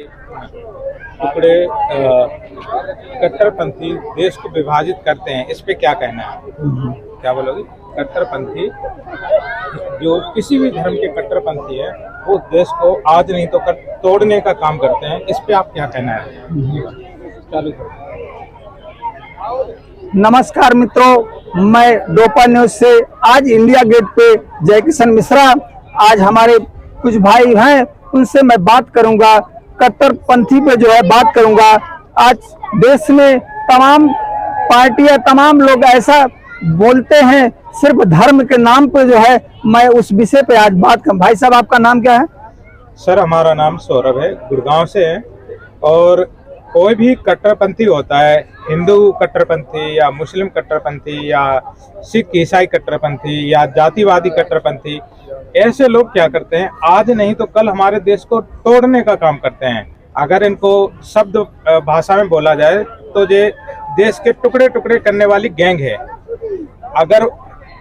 टुकड़े कट्टरपंथी देश को विभाजित करते हैं, इस पे क्या कहना है? क्या बोलोगे? कट्टरपंथी जो किसी भी धर्म के कट्टरपंथी है वो देश को आज नहीं तो कल तोड़ने का काम करते हैं, इस पे आप क्या कहना है? चालू करो। नमस्कार मित्रों, मैं डोपा न्यूज से आज इंडिया गेट पे जय किशन मिश्रा। आज हमारे कुछ भाई हैं, उनसे मैं बात करूंगा, कट्टरपंथी पे जो है बात करूंगा। आज देश में तमाम पार्टियां, तमाम लोग ऐसा बोलते हैं सिर्फ धर्म के नाम पे, जो है मैं उस विषय पे आज बात करूं। भाई साहब, आपका नाम क्या है? सर, हमारा नाम सौरभ है, गुड़गांव से है। और कोई भी कट्टरपंथी होता है, हिंदू कट्टरपंथी या मुस्लिम कट्टरपंथी या सिख ईसाई कट्टरपंथी या जातिवादी कट्टरपंथी, ऐसे लोग क्या करते हैं, आज नहीं तो कल हमारे देश को तोड़ने का काम करते हैं। अगर इनको शब्द भाषा में बोला जाए तो ये देश के टुकड़े टुकड़े करने वाली गैंग है। अगर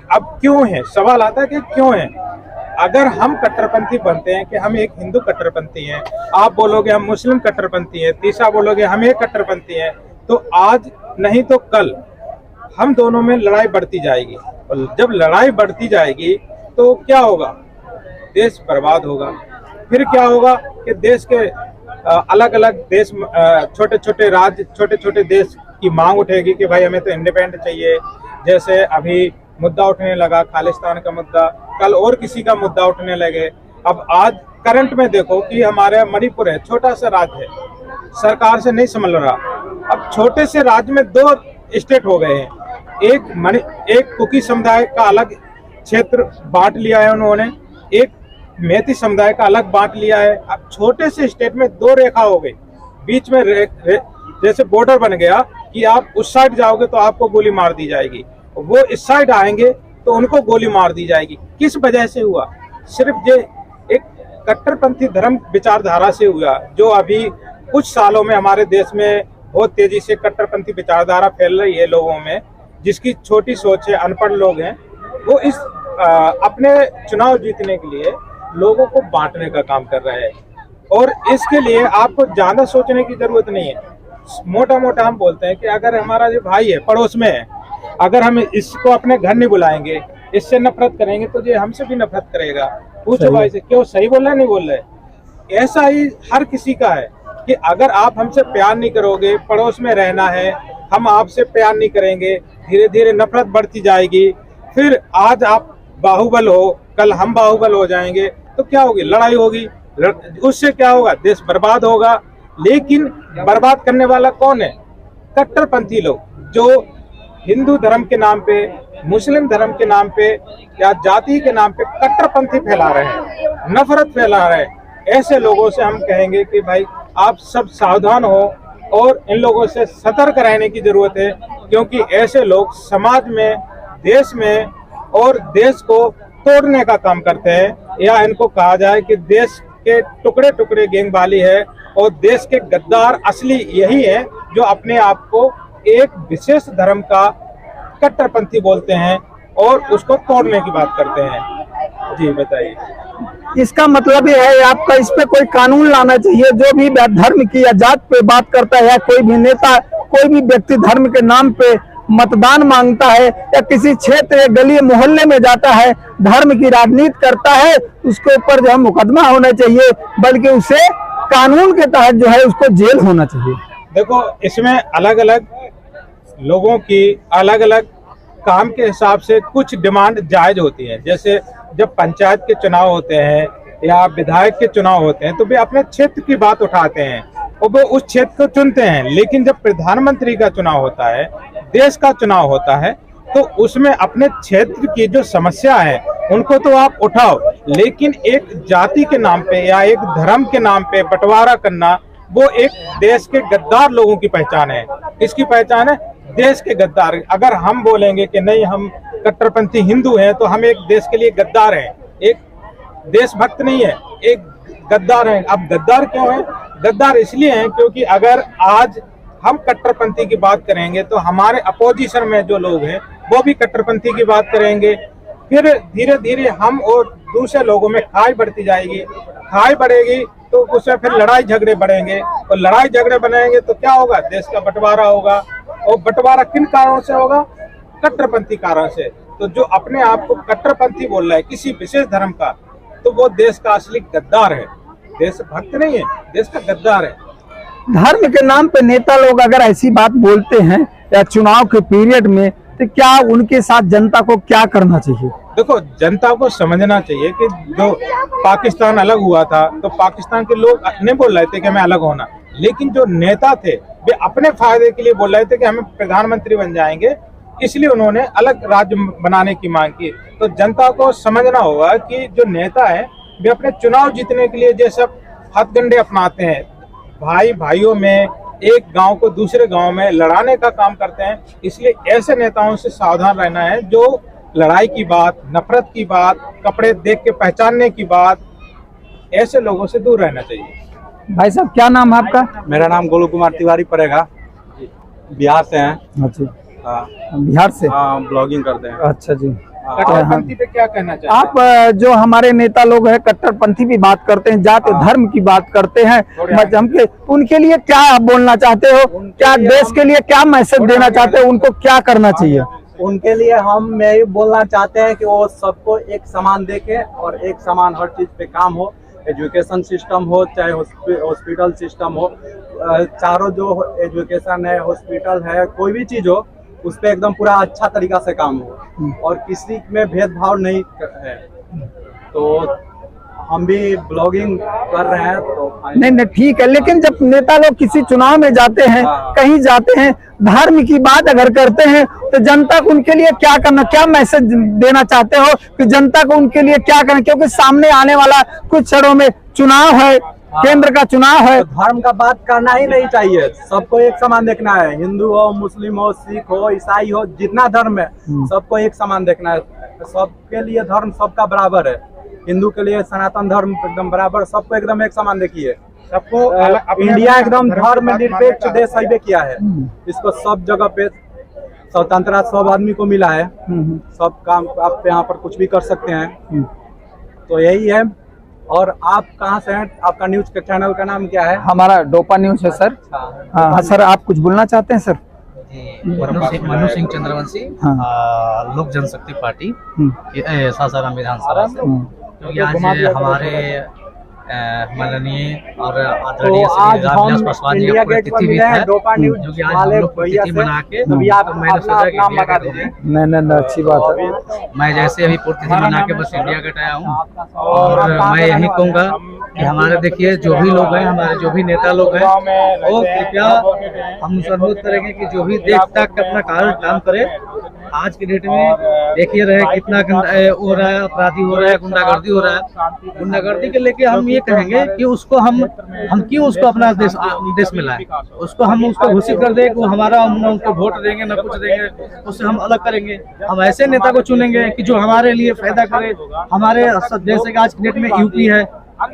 अब क्यों है, सवाल आता है कि क्यों है। अगर हम कट्टरपंथी बनते हैं कि हम एक हिंदू कट्टरपंथी हैं, आप बोलोगे हम मुस्लिम कट्टरपंथी हैं, तीसरा बोलोगे हम एक कट्टरपंथी हैं, तो आज नहीं तो कल हम दोनों में लड़ाई बढ़ती जाएगी। और जब लड़ाई बढ़ती जाएगी तो क्या होगा? देश बर्बाद होगा। फिर क्या होगा कि देश के अलग अलग देश, छोटे छोटे राज्य, छोटे छोटे देश की मांग उठेगी कि भाई हमें तो इंडिपेंडेंट चाहिए। जैसे अभी मुद्दा उठने लगा खालिस्तान का मुद्दा, कल और किसी का मुद्दा उठने लगे। अब आज करंट में देखो कि हमारे मणिपुर है, छोटा सा राज्य है, सरकार से नहीं संभल रहा। अब छोटे से राज्य में दो स्टेट हो गए हैं। एक कुकी समुदाय का अलग क्षेत्र बांट लिया है उन्होंने, एक मैती समुदाय का अलग बांट लिया है। अब छोटे से स्टेट में दो रेखा हो गई, बीच में जैसे बॉर्डर बन गया कि आप उस साइड जाओगे तो आपको गोली मार दी जाएगी, वो इस साइड आएंगे तो उनको गोली मार दी जाएगी। किस वजह से हुआ? सिर्फ ये एक कट्टरपंथी धर्म विचारधारा से हुआ, जो अभी कुछ सालों में हमारे देश में बहुत तेजी से कट्टरपंथी विचारधारा फैल रही है लोगों में, जिसकी छोटी सोच है, अनपढ़ लोग हैं, वो इस अपने चुनाव जीतने के लिए लोगों को बांटने का काम कर रहे हैं। और इसके लिए आपको ज्यादा सोचने की जरूरत नहीं है। मोटा मोटा हम बोलते हैं कि अगर हमारा जो भाई है पड़ोस में है, अगर हम इसको अपने घर नहीं बुलाएंगे, इससे नफरत करेंगे, तो ये हमसे भी नफरत करेगा। पूछो भाई से, क्यों सही बोल रहे नहीं बोल रहे? ऐसा ही हर किसी का है कि अगर आप हमसे प्यार नहीं करोगे, पड़ोस में रहना है, हम आपसे प्यार नहीं करेंगे, धीरे धीरे नफरत बढ़ती जाएगी। फिर आज आप बाहुबल हो, कल हम बाहुबल हो जाएंगे, तो क्या होगी? लड़ाई होगी। उससे क्या होगा? देश बर्बाद होगा। लेकिन बर्बाद करने वाला कौन है? कट्टरपंथी लोग, जो हिंदू धर्म के नाम पे, मुस्लिम धर्म के नाम पे या जाति के नाम पे कट्टरपंथी फैला रहे हैं, नफरत फैला रहे हैं। ऐसे लोगों से हम कहेंगे कि भाई आप सब सावधान हो और इन लोगों से सतर्क रहने की जरूरत है, क्योंकि ऐसे लोग समाज में, देश में और देश को तोड़ने का काम करते हैं। या इनको कहा जाए कि देश के टुकड़े टुकड़े गैंगवाली है, और देश के गद्दार असली यही है जो अपने आप को एक विशेष धर्म का कट्टरपंथी बोलते हैं और उसको तोड़ने की बात करते हैं। जी बताइए। इसका मतलब ये है आपका, इस पे कोई कानून लाना चाहिए। जो भी धर्म की या जात पे बात करता है, कोई भी नेता, कोई भी व्यक्ति धर्म के नाम पे मतदान मांगता है या किसी क्षेत्र या गली मोहल्ले में जाता है, धर्म की राजनीति करता है, उसके ऊपर जो है मुकदमा होना चाहिए, बल्कि उसे कानून के तहत जो है उसको जेल होना चाहिए। देखो, इसमें अलग अलग लोगों की अलग अलग काम के हिसाब से कुछ डिमांड जायज होती है। जैसे जब पंचायत के चुनाव होते हैं या विधायक के चुनाव होते हैं, तो वे अपने क्षेत्र की बात उठाते हैं और वो उस क्षेत्र को चुनते हैं। लेकिन जब प्रधानमंत्री का चुनाव होता है, देश का चुनाव होता है, तो उसमें अपने क्षेत्र की जो समस्या है उनको तो आप उठाओ, लेकिन एक जाति के नाम पे या एक धर्म के नाम पे बंटवारा करना, वो एक देश के गद्दार लोगों की पहचान है। इसकी पहचान है देश के गद्दार। अगर हम बोलेंगे कि नहीं हम कट्टरपंथी हिंदू हैं, तो हम एक देश के लिए गद्दार हैं, एक देशभक्त नहीं है, एक गद्दार हैं। अब गद्दार क्यों है? गद्दार इसलिए हैं क्योंकि अगर आज हम कट्टरपंथी की बात करेंगे तो हमारे अपोजिशन में जो लोग हैं वो भी कट्टरपंथी की बात करेंगे। फिर धीरे धीरे हम और दूसरे लोगों में खाई बढ़ती जाएगी। खाई बढ़ेगी तो उसमें फिर लड़ाई झगड़े बढ़ेंगे, और लड़ाई झगड़े बढ़ेंगे तो क्या होगा, देश का बंटवारा होगा। और बंटवारा किन कारणों से होगा? कट्टरपंथी कारण से। तो जो अपने आप को कट्टरपंथी बोल रहा है किसी विशेष धर्म का, तो वो देश का असली गद्दार है, देशभक्त नहीं है, देश का गद्दार है। धर्म के नाम पे नेता लोग अगर ऐसी बात बोलते हैं या चुनाव के पीरियड में, तो क्या उनके साथ जनता को क्या करना चाहिए? देखो, जनता को समझना चाहिए कि जो पाकिस्तान अलग हुआ था तो पाकिस्तान के लोग नहीं बोल रहे थे कि हमें अलग होना, लेकिन जो नेता थे वे अपने फायदे के लिए बोल रहे थे कि हमें प्रधानमंत्री बन जाएंगे, इसलिए उन्होंने अलग राज्य बनाने की मांग की। तो जनता को समझना होगा कि जो नेता है वे अपने चुनाव जीतने के लिए जैसे हथकंडे अपनाते हैं, भाई भाइयों में एक गांव को दूसरे गांव में लड़ाने का काम करते हैं। इसलिए ऐसे नेताओं से सावधान रहना है जो लड़ाई की बात, नफरत की बात, कपड़े देख के पहचानने की बात, ऐसे लोगों से दूर रहना चाहिए। भाई साहब, क्या नाम है आपका? मेरा नाम गोलू कुमार तिवारी पड़ेगा, बिहार से हैं। अच्छा, हाँ, बिहार से। हाँ, ब्लॉगिंग करते हैं। अच्छा जी। कट्टरपंथी पे क्या कहना चाहिए आप जो हमारे नेता लोग हैं कट्टरपंथी भी बात करते हैं, जाति धर्म की बात करते हैं, मजहब के, उनके लिए क्या आप बोलना चाहते हो? क्या देश के लिए क्या मैसेज देना चाहते हो? उनको क्या करना चाहिए? उनके लिए हम यही बोलना चाहते हैं कि वो सबको एक समान देखें और एक समान हर चीज पे काम हो। एजुकेशन सिस्टम हो, चाहे हॉस्पिटल सिस्टम हो, चारों जो एजुकेशन है, हॉस्पिटल है, कोई भी चीज हो, उस पे एकदम पूरा अच्छा तरीका से काम हो और किसी में भेदभाव नहीं है। तो हम भी ब्लॉगिंग कर रहे हैं। तो नहीं, ठीक है, लेकिन जब नेता लोग किसी चुनाव में जाते हैं, कहीं जाते हैं, धर्म की बात अगर करते हैं, तो जनता को उनके लिए क्या करना, क्या मैसेज देना चाहते हो कि जनता को उनके लिए क्या करना? क्योंकि सामने आने वाला कुछ क्षणों में चुनाव है, केंद्र का चुनाव है। तो धर्म का बात करना ही नहीं चाहिए, सबको एक समान देखना है। हिंदू हो, मुस्लिम हो, सिख हो, ईसाई हो, जितना धर्म है सबको एक समान देखना है। सबके लिए धर्म सबका बराबर है। हिंदू के लिए सनातन धर्म एकदम बराबर, सबको एकदम एक समान देखिए। सबको इंडिया एकदम धर्म निरपेक्ष देश है किया है। इसको सब जगह पे स्वतंत्रता सब आदमी को मिला है। सब काम आप यहाँ पर कुछ भी कर सकते हैं। तो यही है। और आप कहाँ से हैं? आपका न्यूज के चैनल का नाम क्या है? हमारा डोपा न्यूज है सर। हाँ सर, आप कुछ बोलना चाहते हैं सर? मनु सिंह चंद्रवंशी, लोक जनशक्ति पार्टी, सासाराम विधानसभा से। तो आज हमारे माननीय और आदरणीय श्री रामविलास पासवान जी का पुण्यतिथि भी है, जो कि आज हम लोग पुण्यतिथि मना के मैंने सोचा कि इंडिया गेट हो जाए। नहीं, अच्छी बात है। मैं जैसे अभी पुण्यतिथि मना के बस इंडिया गेट आया हूँ, और मैं यही कहूँगा कि हमारे देखिए जो भी लोग हैं, हमारे जो भी नेता लोग हैं, वो कृपया हम अनुरोध करेंगे कि जो भी देख तक अपना काम करे। आज के डेट में देखिए रहे कितना हो रहा है, अपराधी हो रहा है, गुंडागर्दी हो रहा है। गुंडागर्दी के लेके हम ये कहेंगे कि उसको हम क्यों उसको अपना देश में लाए, उसको हम उसको घोषित कर दे कि हमारा, हम उनको वोट देंगे ना कुछ देंगे, उससे हम अलग करेंगे। हम ऐसे नेता को चुनेंगे कि जो हमारे लिए फायदा करे। हमारे जैसे कि आज की डेट में यूपी है,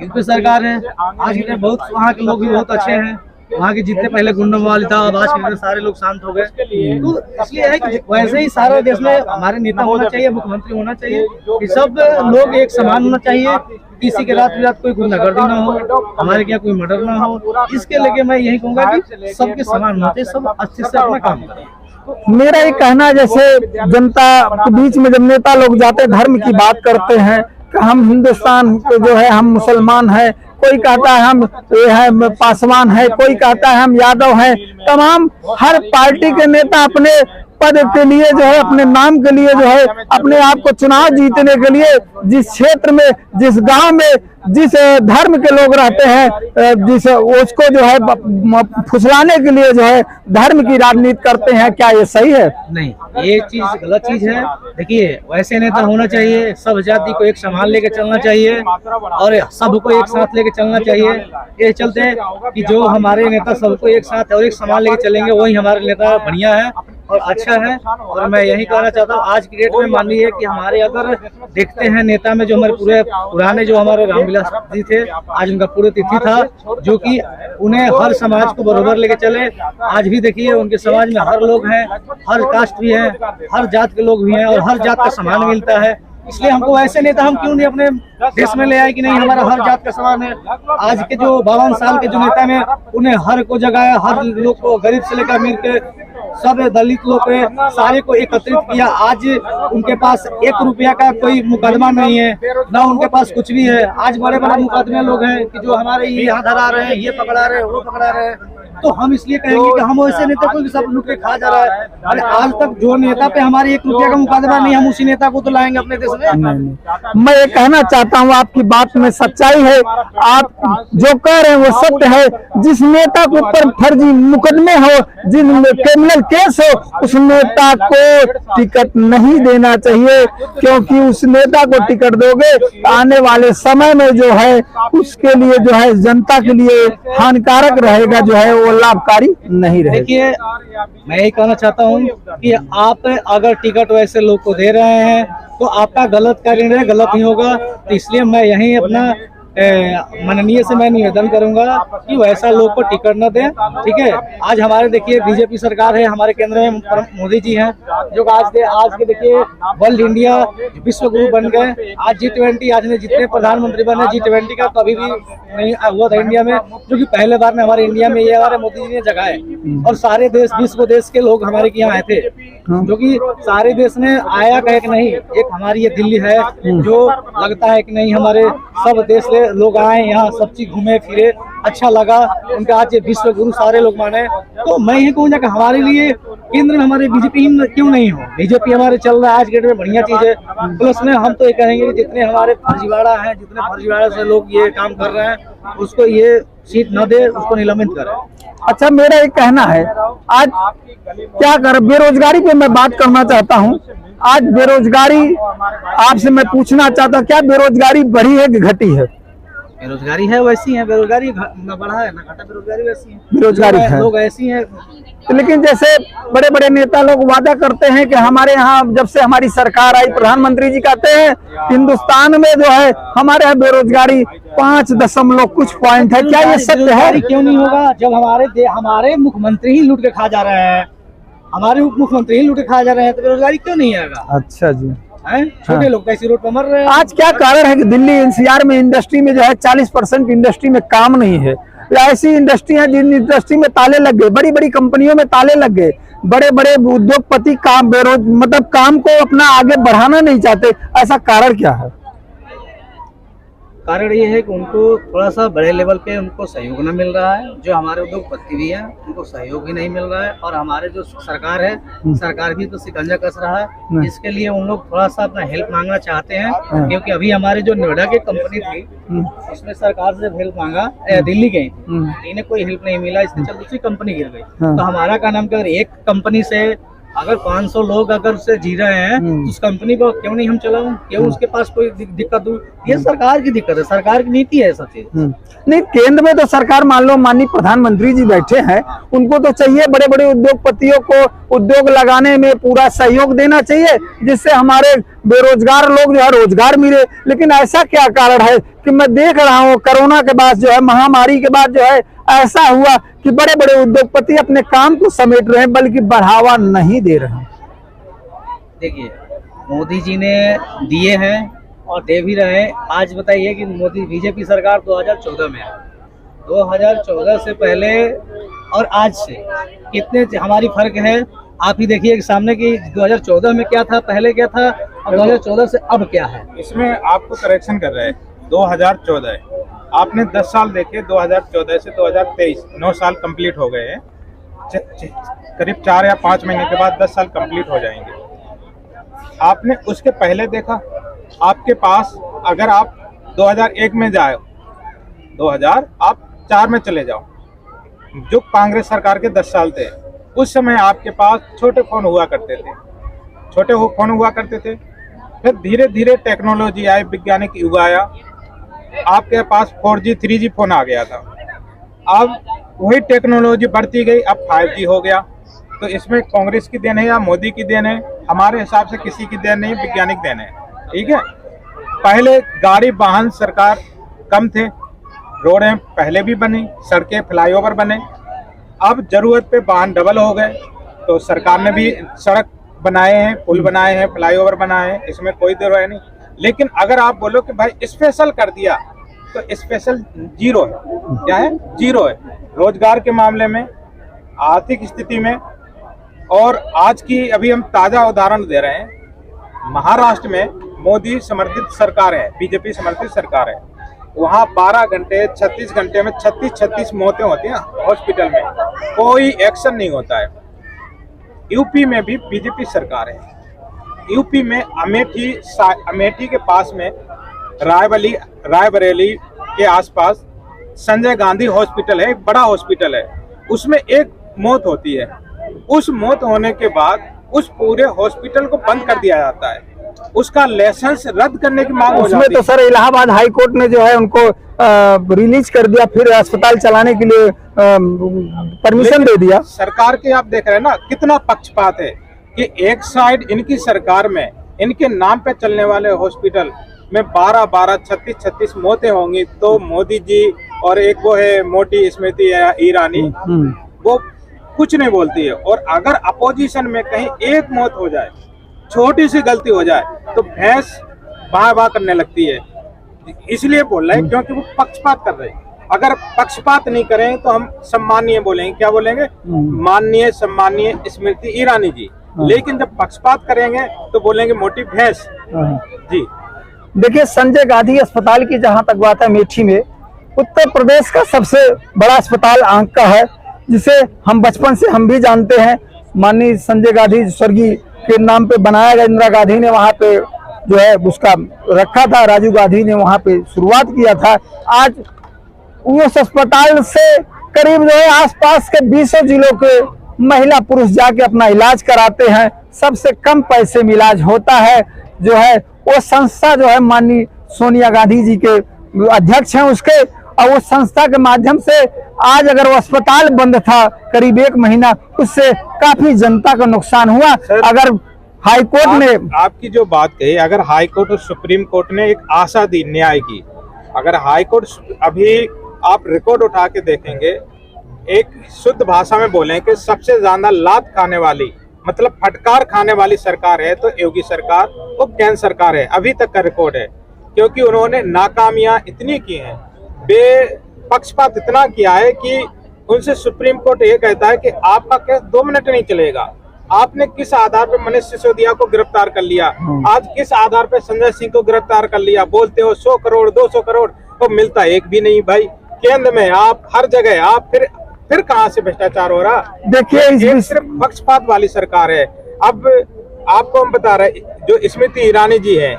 यूपी सरकार है, आज के बहुत वहाँ के लोग भी बहुत अच्छे हैं। वहाँ के जितने पहले गुंडावाली था, अब आज के सारे लोग शांत हो गए। तो इसलिए है कि वैसे ही सारा देश में हमारे नेता होना चाहिए, मुख्यमंत्री होना चाहिए, कि सब लोग एक समान होना चाहिए। किसी के रात कोई गुंडागर्दी ना हो, हमारे क्या कोई मर्डर ना हो। इसके लेके मैं यही कहूँगा कि सबके समान होना चाहिए, सब अच्छे से अपना काम करें। मेरा ये कहना, जैसे जनता के बीच में जब नेता लोग जाते हैं, धर्म की बात करते हैं कि हम हिंदुस्तान के जो है, हम मुसलमान हैं, कोई कहता है हम ये है पासवान है, कोई कहता है हम यादव हैं। तमाम हर पार्टी के नेता अपने पद के लिए जो है, अपने नाम के लिए जो है, अपने आप को चुनाव जीतने के लिए जिस क्षेत्र में, जिस गांव में, जिस धर्म के लोग रहते हैं, जिस उसको जो है फुसलाने के लिए जो है धर्म की राजनीति करते हैं। क्या ये सही है? नहीं, ये चीज गलत चीज है। देखिए, वैसे नेता होना चाहिए, सब जाति को एक समान लेके चलना चाहिए और सबको एक साथ लेके चलना चाहिए। ये चलते हैं कि जो हमारे नेता सबको एक साथ और एक समान लेके चलेंगे, वही हमारे नेता बढ़िया है और अच्छा है। और मैं यही कहना चाहता हूँ, आज की डेट में मान लीजिए कि हमारे अगर देखते हैं नेता में, जो हमारे पूरे पुराने जो हमारे रामविलास जी थे, आज उनका पूरी तिथि था, जो कि उन्हें हर समाज को बराबर लेके चले। आज भी देखिए उनके समाज में हर लोग हैं, हर कास्ट भी है, हर जात के लोग भी हैं और हर जात का सम्मान मिलता है। इसलिए हमको ऐसे नेता हम क्यों नहीं अपने देश में ले आए कि नहीं हमारा हर जात का समान है। आज के जो 52 साल के जो नेता ने उन्हें हर को जगाया, हर लोग को गरीब से लेकर अमीर के सब दलित लोग पे सारे को एकत्रित किया। आज उनके पास 1 रुपया का कोई मुकदमा नहीं है, ना उनके पास कुछ भी है। आज बड़े बड़े मुकदमे लोग हैं कि जो हमारे ये यहाँ धरा रहे हैं, ये पकड़ा रहे हैं, वो पकड़ा रहे हैं। तो हम इसलिए कहेंगे कि हम ऐसे नेता को सब लूट के खा जा रहा है। अरे आज तक जो नेता पे हमारे 1 रुपया का मुकदमा नहीं, हम उसी नेता को तो लाएंगे अपने देश में। मैं ये कहना चाहता हूँ, आपकी बात में सच्चाई है, आप जो कह रहे हैं वो सत्य है। जिस नेता के ऊपर फर्जी मुकदमे हो, जिन क्रिमिनल केस हो, उस नेता को टिकट नहीं देना चाहिए, क्योंकि उस नेता को टिकट दोगे आने वाले समय में जो है उसके लिए जो है जनता के लिए हानिकारक रहेगा, जो है वो लाभकारी नहीं रहेगा। देखिए, मैं यही कहना चाहता हूँ कि आप अगर टिकट वैसे लोग को दे रहे हैं तो आपका गलत कार्य गलत ही होगा। तो इसलिए मैं यही अपना माननीय से मैं निवेदन करूंगा कि वैसा लोग को टिकट न दें। ठीक है, आज हमारे देखिए बीजेपी सरकार है, हमारे केंद्र में मोदी जी हैं, जो आज के देखिए वर्ल्ड इंडिया विश्व गुरु बन गए। आज G20 आज ने जितने प्रधानमंत्री बने, G20 का कभी भी नहीं हुआ था इंडिया में, जो कि पहले बार में हमारे इंडिया में ये हमारे मोदी जी ने जगाए। और सारे देश, विश्व देश के लोग हमारे यहाँ आए थे, जो कि सारे देश ने आया कहे कि नहीं, एक हमारी ये दिल्ली है जो लगता है कि नहीं हमारे सब देश से लोग आए यहाँ, सब चीज घूमे फिरे, अच्छा लगा उनका। आज विश्व गुरु सारे लोग माने। तो मैं ये कहूँगा कि हमारे लिए केंद्र में हमारे बीजेपी क्यों नहीं हो, बीजेपी हमारे चल रहा है आज के डेट में, बढ़िया चीज है। प्लस में हम तो ये कहेंगे कि जितने हमारे फर्जीवाड़ा हैं, जितने फर्जीवाड़ा से लोग ये काम कर रहे हैं, उसको ये सीट न दे, उसको निलंबित करें। अच्छा, मेरा एक कहना है, आज क्या कर बेरोजगारी पे मैं बात करना चाहता हूँ। आज बेरोजगारी आपसे मैं पूछना चाहता हूँ, क्या बेरोजगारी बढ़ी है कि घटी है? बेरोजगारी है वैसी है, बेरोजगारी न बढ़ा है न घटा, बेरोजगारी वैसी है, बेरोजगारी है, लोग ऐसी हैं। लेकिन जैसे बड़े बड़े नेता लोग वादा करते हैं कि हमारे यहाँ जब से हमारी सरकार आई, प्रधानमंत्री जी कहते हैं हिंदुस्तान में जो है हमारे यहाँ बेरोजगारी 5 कुछ पॉइंट है। क्या ये सत्य है? क्यों नहीं होगा, जब हमारे मुख्यमंत्री ही लूट के खा जा रहे हैं, हमारे उप मुख्यमंत्री ही लूट के खा जा रहे हैं, तो बेरोजगारी क्यों नहीं आएगा? अच्छा जी, छोटे लोग कैसी रोड पर मर रहे हैं। आज क्या कारण है कि दिल्ली NCR में इंडस्ट्री में जो है 40% इंडस्ट्री में काम नहीं है। ऐसी इंडस्ट्री है जिन इंडस्ट्री में ताले लग गए, बड़ी बड़ी कंपनियों में ताले लग गए, बड़े बड़े उद्योगपति काम मतलब काम को अपना आगे बढ़ाना नहीं चाहते। ऐसा कारण क्या है? कारण ये है कि उनको थोड़ा सा बड़े लेवल पे उनको सहयोग न मिल रहा है। जो हमारे उद्योगपति भी हैं उनको सहयोग ही नहीं मिल रहा है, और हमारे जो सरकार है, सरकार भी तो शिकंजा कस रहा है। इसके लिए उन लोग थोड़ा सा अपना हेल्प मांगना चाहते हैं, क्योंकि अभी हमारे जो नोएडा की कंपनी थी उसमें सरकार से हेल्प मांगा, दिल्ली गई थी, इन्हें कोई हेल्प नहीं मिला, इसके चलते दूसरी कंपनी गिर गई। तो हमारा का नाम, अगर एक कंपनी से अगर 500 लोग अगर उससे जी रहे हैं, तो उस कंपनी को क्यों नहीं हम चलाऊं, क्यों उसके पास कोई दिक्कत हो? ये सरकार की दिक्कत है, सरकार की नीति है सब चीज। नहीं, केंद्र में तो सरकार मान लो माननीय प्रधानमंत्री जी बैठे हैं, उनको तो चाहिए बड़े बड़े उद्योगपतियों को उद्योग लगाने में पूरा सहयोग देना चाहिए, जिससे हमारे बेरोजगार लोग जो है रोजगार मिले। लेकिन ऐसा क्या कारण है कि मैं देख रहा हूँ कोरोना के बाद जो है, महामारी के बाद जो है ऐसा हुआ कि बड़े बड़े उद्योगपति अपने काम को समेट रहे हैं, बल्कि बढ़ावा नहीं दे रहे हैं। देखिए, मोदी जी ने दिए हैं और दे भी रहे हैं। आज बताइए कि मोदी बीजेपी सरकार 2014 में है, 2014 से पहले और आज से कितने हमारी फर्क है। आप ही देखिए सामने की 2014 में क्या था, पहले क्या था, और 2014 से अब क्या है। इसमें आपको करेक्शन कर रहे हैं, 2014 है, आपने 10 साल देखे, 2014 से 2023 9 साल कंप्लीट हो गए हैं। करीब 4 या 5 महीने के बाद 10 साल कंप्लीट हो जाएंगे। आपने उसके पहले देखा, आपके पास अगर आप 2001 में जाओ, 2004 में चले जाओ, जो कांग्रेस सरकार के 10 साल थे, उस समय आपके पास छोटे फोन हुआ करते थे, फिर धीरे धीरे टेक्नोलॉजी आई, वैज्ञानिक युग आया, आपके पास 4G 3G फोन आ गया था। अब वही टेक्नोलॉजी बढ़ती गई, अब 5G हो गया। तो इसमें कांग्रेस की देन है या मोदी की देन है? हमारे हिसाब से किसी की देन नहीं, वैज्ञानिक देन है। ठीक है, पहले गाड़ी वाहन सरकार कम थे, रोडें पहले भी बनी, सड़कें फ्लाईओवर बने, अब जरूरत पे वाहन डबल हो गए, तो सरकार ने भी सड़क बनाए हैं, पुल बनाए हैं, फ्लाईओवर बनाए हैं, इसमें कोई दो राय नहीं। लेकिन अगर आप बोलो कि भाई स्पेशल कर दिया तो स्पेशल जीरो है। क्या है? जीरो है। रोजगार के मामले में, आर्थिक स्थिति में, और आज की अभी हम ताजा उदाहरण दे रहे हैं, महाराष्ट्र में मोदी समर्थित सरकार है, बीजेपी समर्थित सरकार है, वहाँ 12 घंटे 36 घंटे में 36 मौतें होती हैं हॉस्पिटल में, कोई एक्शन नहीं होता है। यूपी में भी बीजेपी सरकार है, यूपी में अमेठी के पास में रायबरेली के आसपास संजय गांधी हॉस्पिटल है, एक बड़ा हॉस्पिटल है, उसमें एक मौत होती है। उस मौत होने के बाद उस पूरे हॉस्पिटल को बंद कर दिया जाता है, उसका लाइसेंस रद्द करने की मांग हो जाती है। उसमें तो सर इलाहाबाद हाई कोर्ट ने जो है उनको रिलीज कर दिया, फिर अस्पताल चलाने के लिए परमिशन दे दिया। सरकार के आप देख रहे हैं ना कितना पक्षपात है कि एक साइड इनकी सरकार में इनके नाम पे चलने वाले हॉस्पिटल में 12 36 मौतें होंगी, तो मोदी जी और एक वो है मोटी स्मृति ईरानी, वो कुछ नहीं बोलती है। और अगर अपोजिशन में कहीं एक मौत हो जाए, छोटी सी गलती हो जाए, तो भैंस बाह करने लगती है। इसलिए बोल रहे हैं क्योंकि वो पक्षपात कर रहे हैं। अगर पक्षपात नहीं करें तो हम सम्मानीय बोलेंगे। क्या बोलेंगे? माननीय सम्मानीय स्मृति ईरानी जी। लेकिन जब पक्षपात करेंगे तो बोलेंगे मोटी भैंस जी। देखिए, संजय गांधी अस्पताल की जहां तक बात है, अमेठी में उत्तर प्रदेश का सबसे बड़ा अस्पताल आंख का है, जिसे हम बचपन से हम भी जानते हैं। माननीय संजय गांधी स्वर्गीय के नाम पे बनाया गया, इंदिरा गांधी ने वहां पे जो है उसका रखा था, राजीव गांधी ने वहां पे शुरुआत किया था। आज उस अस्पताल से करीब जो है आसपास के 20 जिलों के महिला पुरुष जाके अपना इलाज कराते हैं। सबसे कम पैसे में इलाज होता है। जो है वो संस्था जो है माननीय सोनिया गांधी जी के अध्यक्ष हैं उसके, और उस संस्था के माध्यम से आज अगर वो अस्पताल बंद था करीब 1 महीना, उससे काफी जनता को नुकसान हुआ। अगर हाई कोर्ट ने आपकी जो बात कही, अगर हाई कोर्ट और सुप्रीम कोर्ट ने एक आशा दी न्याय की, अगर हाई कोर्ट अभी आप रिकॉर्ड उठा के देखेंगे, एक शुद्ध भाषा में बोलें कि सबसे ज्यादा लात खाने वाली, मतलब फटकार खाने वाली सरकार है तो योगी सरकार, वो केंद्र सरकार है। अभी तक का रिकॉर्ड है, क्योंकि उन्होंने नाकामियां इतनी की हैं, बेपक्षपात इतना किया है कि उनसे सुप्रीम कोर्ट ये कहता है कि आपका केस 2 मिनट नहीं चलेगा। आपने किस आधार पर मनीष सिसोदिया को गिरफ्तार कर लिया, आज किस आधार पर संजय सिंह को गिरफ्तार कर लिया, बोलते हो 100 करोड़ 200 करोड़, तो मिलता एक भी नहीं भाई। केंद्र में आप, हर जगह आप, फिर कहां से भ्रष्टाचार हो रहा? देखिए, सिर्फ पक्षपात वाली सरकार है। अब आपको हम बता रहे, जो स्मृति ईरानी जी हैं,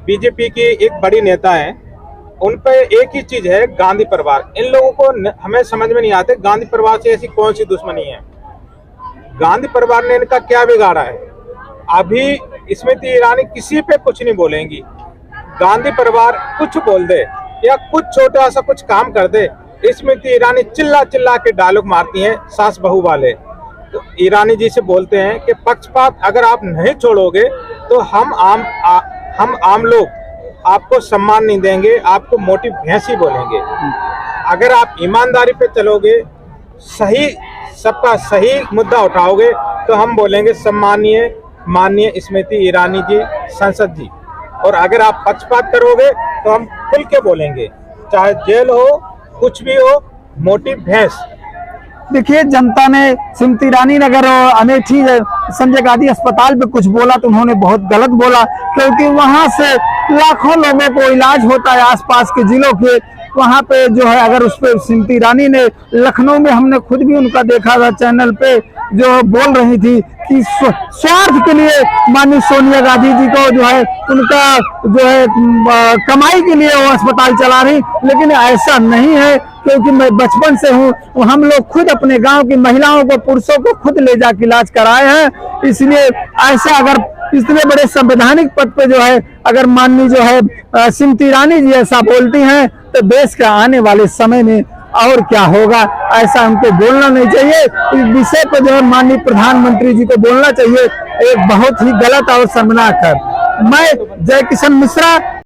बीजेपी की एक बड़ी नेता है, उन पे एक ही चीज है, गांधी परिवार। इन लोगों को हमें समझ में नहीं आते गांधी परिवार से ऐसी कौन सी दुश्मनी है। गांधी परिवार ने इनका क्या बिगाड़ा है? अभी स्मृति ईरानी किसी पे कुछ नहीं बोलेंगी। गांधी परिवार कुछ बोल दे या कुछ छोटा सा कुछ काम कर दे, स्मृति ईरानी चिल्ला चिल्ला के डायलॉग मारती हैं, सास बहू वाले। तो ईरानी जी से बोलते हैं कि पक्षपात अगर आप नहीं छोड़ोगे तो हम आम लोग आपको सम्मान नहीं देंगे, आपको मोटी भैंसी बोलेंगे। अगर आप ईमानदारी पे चलोगे, सही सबका सही मुद्दा उठाओगे, तो हम बोलेंगे सम्मानीय माननीय स्मृति ईरानी जी, संसद जी। और अगर आप पक्षपात करोगे तो हम खुल के बोलेंगे, चाहे जेल हो, कुछ भी हो, मोटी भैंस। देखिए, जनता ने स्मृति ईरानी ने अगर अमेठी संजय गांधी अस्पताल पे कुछ बोला तो उन्होंने बहुत गलत बोला, क्योंकि वहां से लाखों लोगों को इलाज होता है आसपास के जिलों के। वहां पे जो है अगर उस पर स्मृति ईरानी ने, लखनऊ में हमने खुद भी उनका देखा था चैनल पे, जो बोल रही थी कि स्वार्थ के लिए माननीय सोनिया गांधी जी को जो है उनका जो है कमाई के लिए वो अस्पताल चला रही। लेकिन ऐसा नहीं है, क्योंकि मैं बचपन से हूँ, हम लोग खुद अपने गांव की महिलाओं को, पुरुषों को खुद ले जाकर इलाज कराए हैं। इसलिए ऐसा अगर इतने बड़े संवैधानिक पद पे जो है अगर माननीय जो है स्मृति ईरानी जी ऐसा बोलती हैं, तो देश का आने वाले समय में और क्या होगा, ऐसा हमको बोलना नहीं चाहिए। इस विषय पर जो है माननीय प्रधानमंत्री जी को बोलना चाहिए, एक बहुत ही गलत और शर्मनाक है। मैं जय किशन मिश्रा।